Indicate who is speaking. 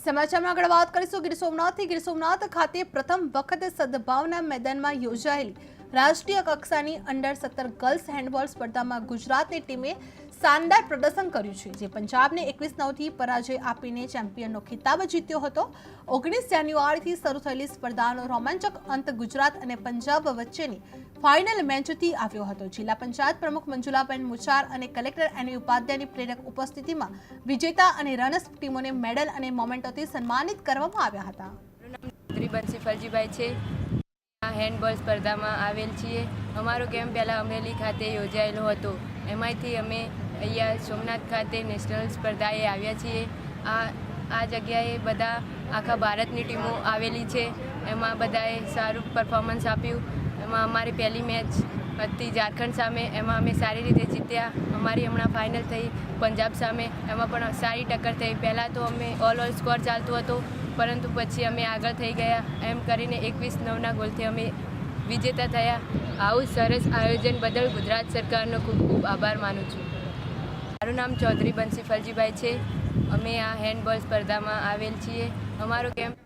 Speaker 1: સમાચારમાં આગળ વાત કરીશું ગીર સોમનાથથી। ગીર સોમનાથ ખાતે પ્રથમ વખત સદભાવના મેદાનમાં યોજાયેલી રાષ્ટ્રીય કક્ષાની અંડર-17 ગર્લ્સ હેન્ડબોલ સ્પર્ધામાં ગુજરાતની ટીમે શાનદાર પ્રદર્શન કર્યું છે, જે પંજાબને 21-9થી પરાજય આપીને ચેમ્પિયનનો ખિતાબ જીત્યો હતો। 19 જાન્યુઆરીથી શરૂ થયેલી સ્પર્ધાનો રોમાંચક અંત ગુજરાત અને પંજાબ વચ્ચેની ફાઇનલ મેચથી આવ્યો હતો। જિલ્લા પંચાયત પ્રમુખ મંજુલાબેન મુચાર અને કલેક્ટર એન ઉપાધ્યાયની પ્રેરક ઉપસ્થિતિમાં વિજેતા અને રનર્સ ટીમોને મેડલ અને મોમેન્ટોથી સન્માનિત કરવામાં આવ્યા હતા।
Speaker 2: ચૌધરી બંસીફલજીભાઈ છે। આ હેન્ડબોલ સ્પર્ધામાં આવેલ છીએ। અમારો કેમ્પ પહેલાં અમરેલી ખાતે યોજાયેલો હતો। એમાંથી અમે અહીંયા સોમનાથ ખાતે નેશનલ સ્પર્ધાએ આવ્યા છીએ। આ જગ્યાએ બધા આખા ભારતની ટીમો આવેલી છે। એમાં બધાએ સારું પરફોર્મન્સ આપ્યું। એમાં અમારી પહેલી મેચ હતી ઝારખંડ સામે, એમાં અમે સારી રીતે જીત્યા। અમારી હમણાં ફાઇનલ થઈ પંજાબ સામે, એમાં પણ સારી ટક્કર થઈ। પહેલાં તો અમે ઓલ સ્કોર ચાલતો હતો, પરંતુ પછી અમે આગળ થઈ ગયા। એમ કરીને 21-9ના ગોલથી અમે વિજેતા થયા। આવું સરસ આયોજન બદલ ગુજરાત સરકારનો ખૂબ ખૂબ આભાર માનું છું। મારું નામ ચૌધરી બંસીફલજીભાઈ છે। અમે આ હેન્ડબોલ સ્પર્ધામાં આવેલ છીએ। અમારો કેમ્પ